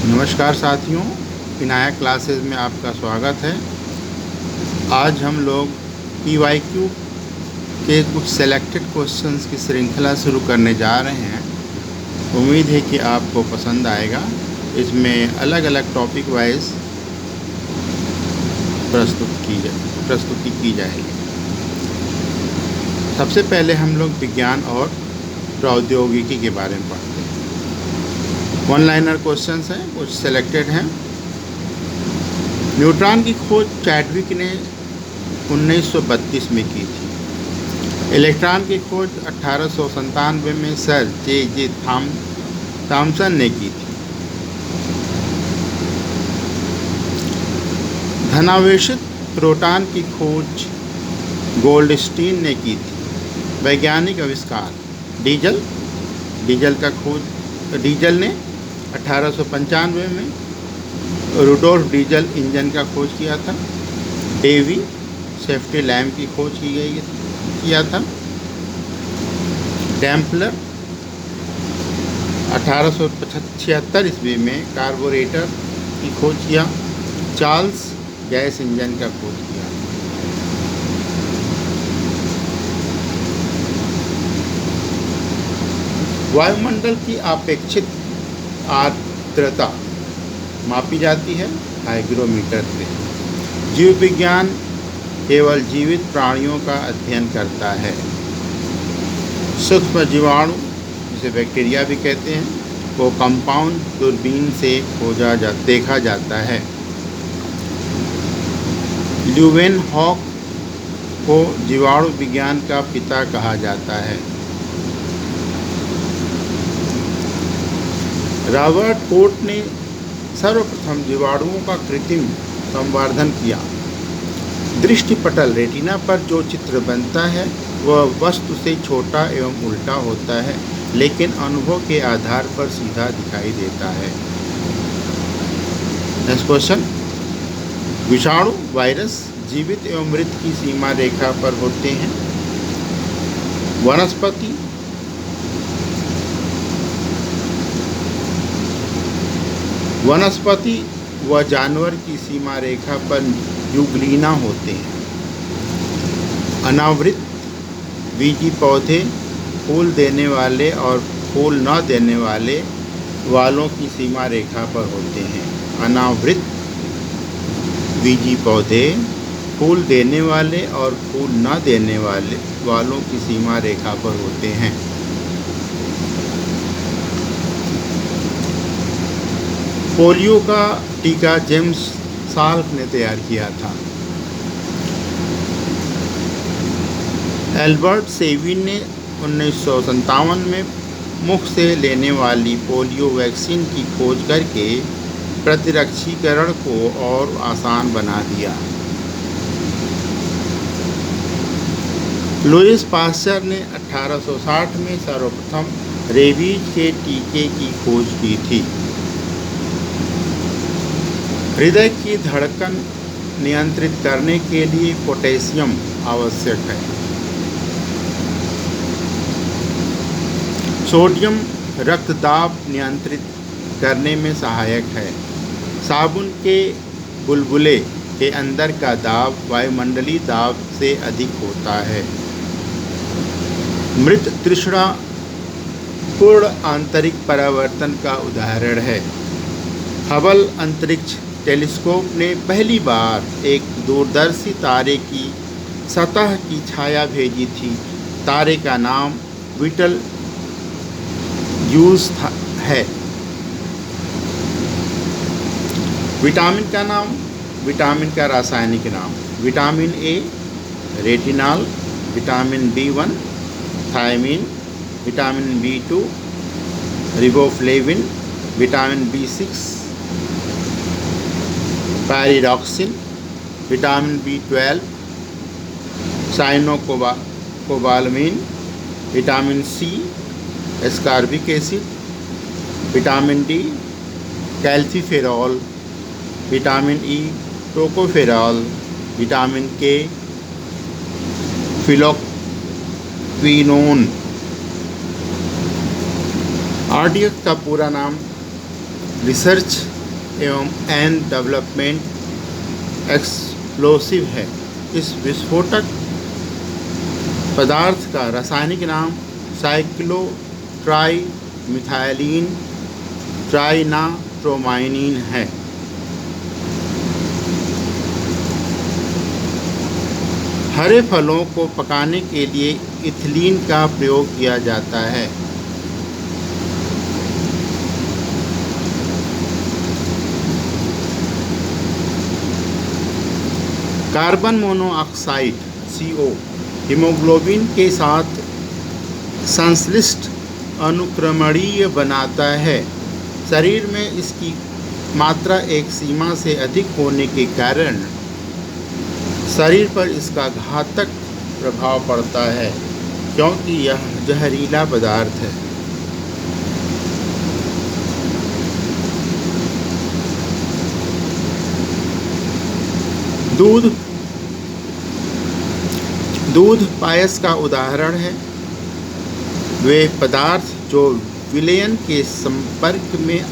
नमस्कार साथियों, विनायक क्लासेस में आपका स्वागत है। आज हम लोग PYQ के कुछ सेलेक्टेड क्वेश्चंस की श्रृंखला शुरू करने जा रहे हैं। उम्मीद है कि आपको पसंद आएगा। इसमें अलग अलग टॉपिक वाइज प्रस्तुति की जाएगी। सबसे पहले हम लोग विज्ञान और प्रौद्योगिकी के बारे में पढ़ते हैं। वन लाइनर क्वेश्चंस हैं, कुछ सेलेक्टेड हैं। न्यूट्रॉन की खोज चैडविक ने 1932 में की थी। इलेक्ट्रॉन की खोज 1897 में सर जे थॉमसन ने की थी। धनावेशित प्रोटॉन की खोज गोल्डस्टीन ने की थी। वैज्ञानिक आविष्कार डीजल ने 1895 में रुडोल्फ डीजल इंजन का खोज किया था। डेवी सेफ्टी लैम्प की खोज किया था। डैम्पलर 1876 ईस्वी में कार्बोरेटर की खोज किया। चार्ल्स गैस इंजन का खोज किया। वायुमंडल की अपेक्षित आर्द्रता मापी जाती है हाइग्रोमीटर से। जीव विज्ञान केवल जीवित प्राणियों का अध्ययन करता है। सूक्ष्म जीवाणु, जिसे बैक्टीरिया भी कहते हैं, को कंपाउंड दूरबीन से देखा जाता है। ल्यूवेनहॉक को जीवाणु विज्ञान का पिता कहा जाता है। रॉबर्ट कोट ने सर्वप्रथम जीवाणुओं का कृत्रिम संवर्धन किया। दृष्टिपटल रेटिना पर जो चित्र बनता है वह वस्तु से छोटा एवं उल्टा होता है, लेकिन अनुभव के आधार पर सीधा दिखाई देता है। Next question. विषाणु वायरस जीवित एवं मृत की सीमा रेखा पर होते हैं। वनस्पति व जानवर की सीमा रेखा पर युगलीना होते हैं। अनावृत बीजी पौधे फूल देने वाले और फूल न देने वाले वालों की सीमा रेखा पर होते हैं। अनावृत बीजी पौधे फूल देने वाले और फूल न देने वाले वालों की सीमा रेखा पर होते हैं। पोलियो का टीका जेम्स साल्क ने तैयार किया था। एल्बर्ट सेविन ने 1957 में मुख से लेने वाली पोलियो वैक्सीन की खोज करके प्रतिरक्षीकरण को और आसान बना दिया। लुईस पास्चर ने 1860 में सर्वप्रथम रेबीज के टीके की खोज की थी। हृदय की धड़कन नियंत्रित करने के लिए पोटेशियम आवश्यक है। सोडियम रक्तदाब नियंत्रित करने में सहायक है। साबुन के बुलबुले के अंदर का दाब वायुमंडलीय दाब से अधिक होता है। मृत तृष्णा पूर्ण आंतरिक परावर्तन का उदाहरण है। हबल अंतरिक्ष टेलीस्कोप ने पहली बार एक दूरदर्शी तारे की सतह की छाया भेजी थी। तारे का नाम बीटलजूस है। विटामिन का रासायनिक नाम। Vitamin A retinol, vitamin B1 thiamine, vitamin B2 riboflavin, vitamin B6 pyridoxine, vitamin B12 cyanocobalamin, vitamin C ascorbic acid, vitamin D calciferol, vitamin E tocopherol, vitamin K phylloquinone. RDF का पूरा नाम research and development explosive है। इस विस्फोटक पदार्थ का रासायनिक नाम साइक्लोट्राइमिथाइलिन ट्राइनाट्रोमाइनिन है। हरे फलों को पकाने के लिए इथिलीन का प्रयोग किया जाता है। कार्बन मोनोऑक्साइड CO हीमोग्लोबिन के साथ संश्लिष्ट अनुक्रमणीय बनाता है। शरीर में इसकी मात्रा एक सीमा से अधिक होने के कारण शरीर पर इसका घातक प्रभाव पड़ता है, क्योंकि यह जहरीला पदार्थ है। दूध पायस का उदाहरण है। वे पदार्थ जो विलयन के संपर्क में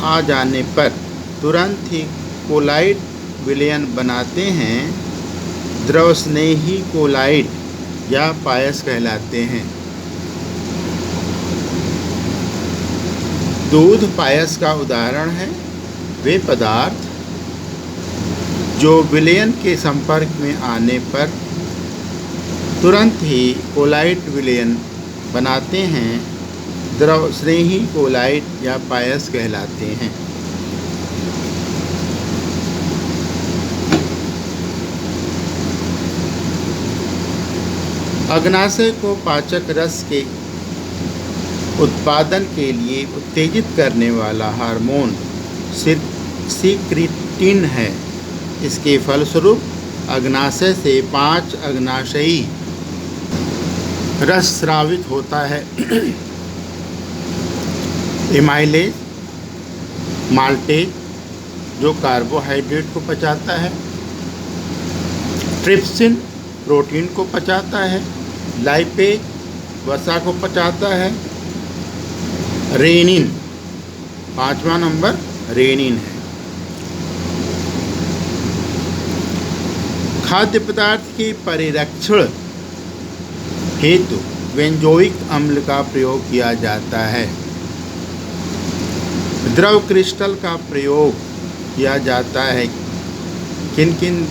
आ जाने पर तुरंत ही कोलाइड विलयन बनाते हैं, द्रवस्नेही कोलाइड या पायस कहलाते हैं। दूध पायस का उदाहरण है। वे पदार्थ जो विलयन के संपर्क में आने पर तुरंत ही कोलाइड विलयन बनाते हैं, द्रवस्नेही कोलाइड या पायस कहलाते हैं। अग्नाशय को पाचक रस के उत्पादन के लिए उत्तेजित करने वाला हार्मोन सिक्रीटिन है। इसके फलस्वरूप अग्नाशय से 5 अग्नाशयी रस स्रावित होता है। एमाइलेज माल्टेज जो कार्बोहाइड्रेट को पचाता है, ट्रिप्सिन प्रोटीन को पचाता है, लाइपेज वसा को पचाता है, रेनिन 5वां नंबर रेनिन है। खाद्य पदार्थ के परिरक्षण हेतु बेंजोइक अम्ल का प्रयोग किया जाता है। द्रव क्रिस्टल का प्रयोग किया जाता है किन किन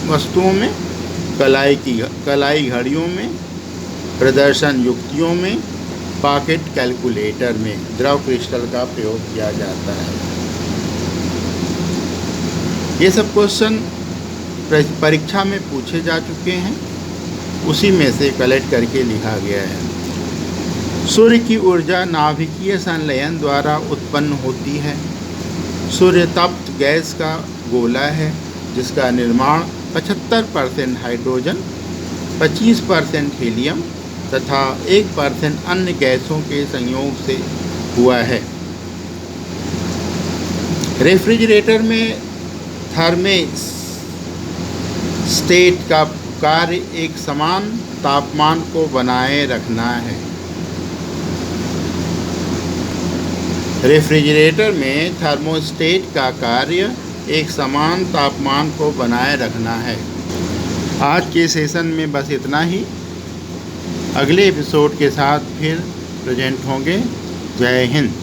वस्तुओं में? कलाई घड़ियों में, प्रदर्शन युक्तियों में, पॉकेट कैलकुलेटर में द्रव क्रिस्टल का प्रयोग किया जाता है। ये सब क्वेश्चन परीक्षा में पूछे जा चुके हैं, उसी में से कलेक्ट करके लिखा गया है। सूर्य की ऊर्जा नाभिकीय संलयन द्वारा उत्पन्न होती है। सूर्य तप्त गैस का गोला है, जिसका निर्माण 75% हाइड्रोजन, 25% हीलियम तथा 1% अन्य गैसों के संयोग से हुआ है। रेफ्रिजरेटर में थर्मोस्टेट का कार्य एक समान तापमान को बनाए रखना है। रेफ्रिजरेटर में थर्मोस्टेट का कार्य एक समान तापमान को बनाए रखना है। आज के सेशन में बस इतना ही। अगले एपिसोड के साथ फिर प्रेजेंट होंगे। जय हिंद।